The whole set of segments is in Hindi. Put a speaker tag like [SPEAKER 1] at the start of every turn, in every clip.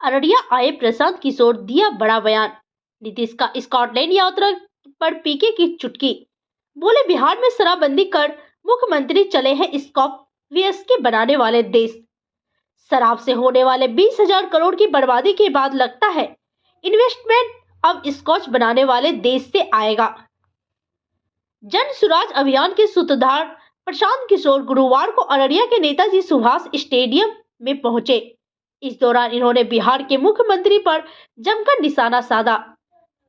[SPEAKER 1] अररिया आए प्रशांत किशोर, दिया बड़ा बयान। नीतीश का स्कॉटलैंड यात्रा पर पीके की चुटकी। बोले, बिहार में शराबबंदी कर मुख्यमंत्री चले हैं स्कॉप विस्की बनाने वाले देश। शराब से होने वाले 20,000 करोड़ की बर्बादी के बाद लगता है इन्वेस्टमेंट अब स्कॉच बनाने वाले देश से आएगा। जन सुराज अभियान के सूत्रधार प्रशांत किशोर गुरुवार को अररिया के नेताजी सुभाष स्टेडियम में पहुंचे। इस दौरान इन्होंने बिहार के मुख्यमंत्री पर जमकर निशाना साधा।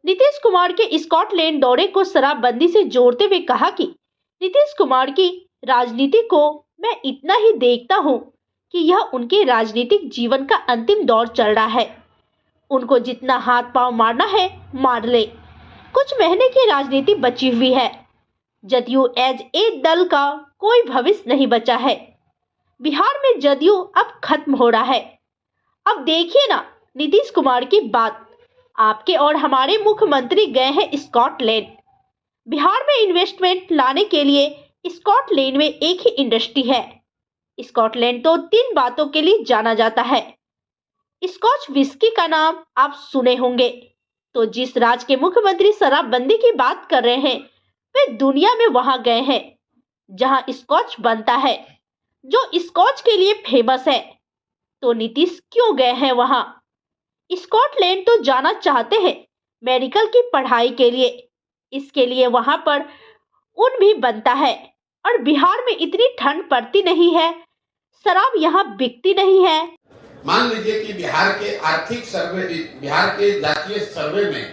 [SPEAKER 1] नीतीश कुमार के स्कॉटलैंड दौरे को शराबबंदी से जोड़ते हुए कहा कि नीतीश कुमार की राजनीति को मैं इतना ही देखता हूं कि यह उनके राजनीतिक जीवन का अंतिम दौर चल रहा है। उनको जितना हाथ पांव मारना है मार ले। कुछ महीने की राजनीति बची हुई है। जदयू एज ए दल का कोई भविष्य नहीं बचा है। बिहार में जदयू अब खत्म हो रहा है। अब देखिए ना नीतीश कुमार की बात। आपके और हमारे मुख्यमंत्री गए हैं स्कॉटलैंड। बिहार में इन्वेस्टमेंट लाने के लिए स्कॉटलैंड में एक ही इंडस्ट्री है। स्कॉटलैंड तो 3 बातों के लिए जाना जाता है। स्कॉच विस्की का नाम आप सुने होंगे। तो जिस राज्य के मुख्यमंत्री शराबबंदी की बात कर रहे हैं वे दुनिया में वहां गए हैं जहां स्कॉच बनता है, जो स्कॉच के लिए फेमस है। तो नीतीश क्यों गए हैं वहां? स्कॉटलैंड तो जाना चाहते हैं मेडिकल की पढ़ाई के लिए। इसके लिए वहां पर ऊन भी बनता है और बिहार में इतनी ठंड पड़ती नहीं है, शराब यहाँ बिकती नहीं है।
[SPEAKER 2] मान लीजिए कि बिहार के आर्थिक सर्वे, बिहार के जातीय सर्वे में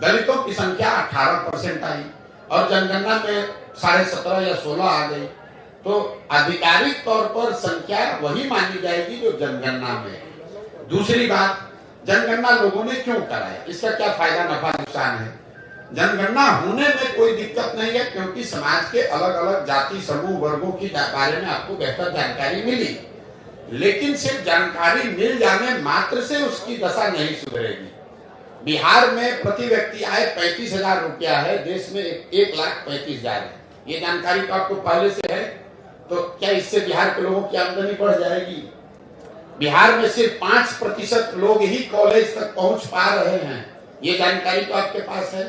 [SPEAKER 2] दलितों की संख्या 18% आई और जनगणना में 17.5 या 16 आ गई, तो आधिकारिक तौर पर संख्या वही मानी जाएगी जो जनगणना में। दूसरी बात, जनगणना लोगों ने क्यों कराया, इसका क्या फायदा नफा नुकसान है? जनगणना होने में कोई दिक्कत नहीं है क्योंकि समाज के अलग अलग जाति समूह वर्गों के बारे में आपको बेहतर जानकारी मिली। लेकिन सिर्फ जानकारी मिल जाने मात्र से उसकी दशा नहीं सुधरेगी। बिहार में प्रति व्यक्ति आय 35,000 रुपया है, देश में 1,35,000 है। ये जानकारी तो आपको पहले से है। तो क्या इससे बिहार के लोगों की आमदनी बढ़ जाएगी? बिहार में सिर्फ 5% लोग ही कॉलेज तक पहुंच पा रहे हैं, ये जानकारी तो आपके पास है।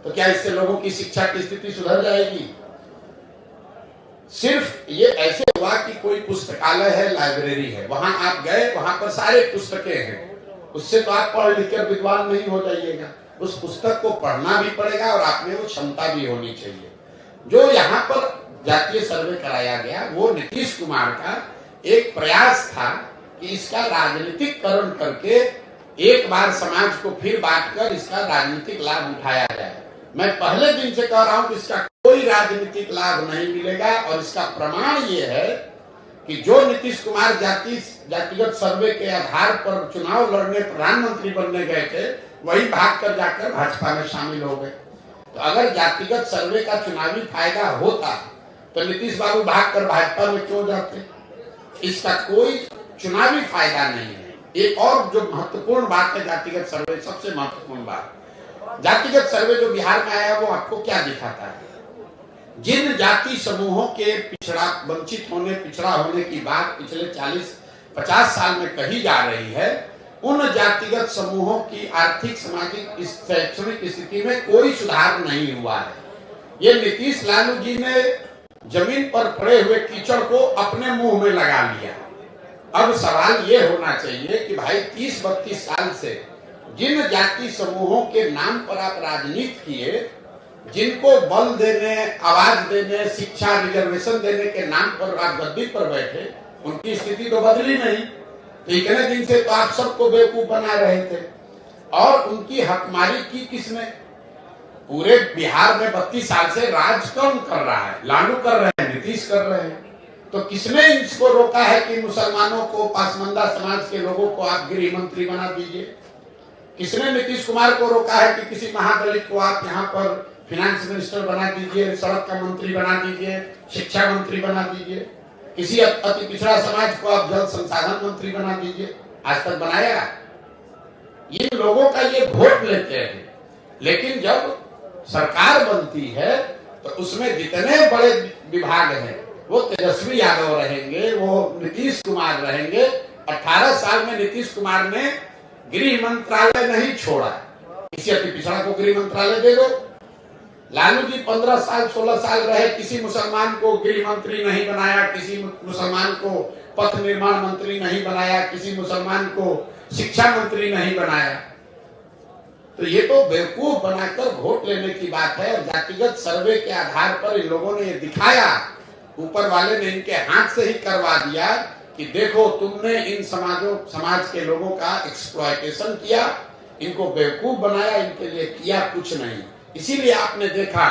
[SPEAKER 2] तो क्या इससे लोगों की शिक्षा की स्थिति सुधर जाएगी? सिर्फ ये ऐसे हुआ कि कोई पुस्तकालय है, लाइब्रेरी है, वहां आप गए, वहां पर सारे पुस्तकें हैं, उससे तो आप पढ़ लिख कर विद्वान नहीं हो जाइएगा। उस पुस्तक को पढ़ना भी पड़ेगा और आप में वो क्षमता भी होनी चाहिए। जो यहाँ पर जातीय सर्वे कराया गया वो नीतीश कुमार का एक प्रयास था कि इसका राजनीतिकरण करके एक बार समाज को फिर बांटकर इसका राजनीतिक लाभ उठाया जाए। मैं पहले दिन से कह रहा हूं कि इसका कोई राजनीतिक लाभ नहीं मिलेगा और इसका प्रमाण ये है कि जो नीतीश कुमार जातिगत सर्वे के आधार पर चुनाव लड़ने, प्रधानमंत्री बनने गए थे, वही भागकर जाकर भाजपा में शामिल हो गए। तो अगर जातिगत सर्वे का चुनावी फायदा होता तो नीतीश बाबू भागकर भाजपा में क्यों जाते? इसका कोई चुनावी फायदा नहीं है। एक और जो महत्वपूर्ण बात है जातिगत सर्वे, सबसे महत्वपूर्ण बात, जातिगत सर्वे जो बिहार में आया वो आपको क्या दिखाता है? जिन जाति समूहों के वंचित होने, पिछड़ा होने की बात पिछले 40-50 साल में कही जा रही है, उन जातिगत समूहों की आर्थिक, सामाजिक, शैक्षणिक स्थिति में कोई सुधार नहीं हुआ है। ये नीतीश लालू जी ने जमीन पर पड़े हुए कीचड़ को अपने मुंह में लगा लिया। अब सवाल ये होना चाहिए कि भाई 30-32 साल से जिन जाति समूहों के नाम पर आप राजनीति किए, जिनको बल देने, आवाज देने, शिक्षा, रिजर्वेशन देने के नाम पर आप गद्दी पर बैठे, उनकी स्थिति तो बदली नहीं। तो इतने दिन से तो आप सबको बेवकूफ बना रहे थे और उनकी हकमारी की किसने? पूरे बिहार में 32 साल से राज कौन कर रहा है? लालू कर रहे हैं, नीतीश कर रहे हैं। तो किसने इसको रोका है कि मुसलमानों को, पासमंदा समाज के लोगों को आप गृह मंत्री बना दीजिए? किसने नीतीश कुमार को रोका है कि किसी महादलित को आप यहाँ पर फिनेंस मिनिस्टर बना दीजिए, सड़क का मंत्री बना दीजिए, शिक्षा मंत्री बना दीजिए? किसी अति पिछड़ा समाज को आप जल संसाधन मंत्री बना दीजिए? आज तक बनाया? ये लोगों का ये वोट लेते हैं, लेकिन जब सरकार बनती है तो उसमें जितने बड़े विभाग हैं वो तेजस्वी यादव रहेंगे, वो नीतीश कुमार रहेंगे। 18 साल में नीतीश कुमार ने गृह मंत्रालय नहीं छोड़ा, किसी अति पिछड़ा को गृह मंत्रालय दे दो। लालू जी 15 साल 16 साल रहे, किसी मुसलमान को गृह मंत्री नहीं बनाया, किसी मुसलमान को पथ निर्माण मंत्री नहीं बनाया, किसी मुसलमान को शिक्षा मंत्री नहीं बनाया। तो ये तो बेवकूफ बनाकर वोट लेने की बात है। और जातिगत सर्वे के आधार पर इन लोगों ने ये दिखाया, ऊपर वाले ने इनके हाथ से ही करवा दिया कि देखो तुमने इन समाज के लोगों का एक्सप्लॉयटेशन किया, इनको बेवकूफ बनाया, इनके लिए किया कुछ नहीं। इसीलिए आपने देखा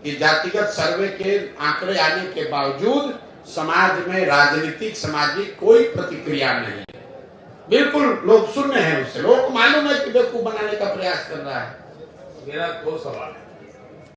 [SPEAKER 2] कि जातिगत सर्वे के आंकड़े आने के बावजूद समाज में राजनीतिक सामाजिक कोई प्रतिक्रिया नहीं, बिल्कुल लोग शून्य हैं उससे। लोगों को मालूम है कि बेवकूफ बनाने का प्रयास कर रहा है।
[SPEAKER 3] मेरा 2 सवाल है।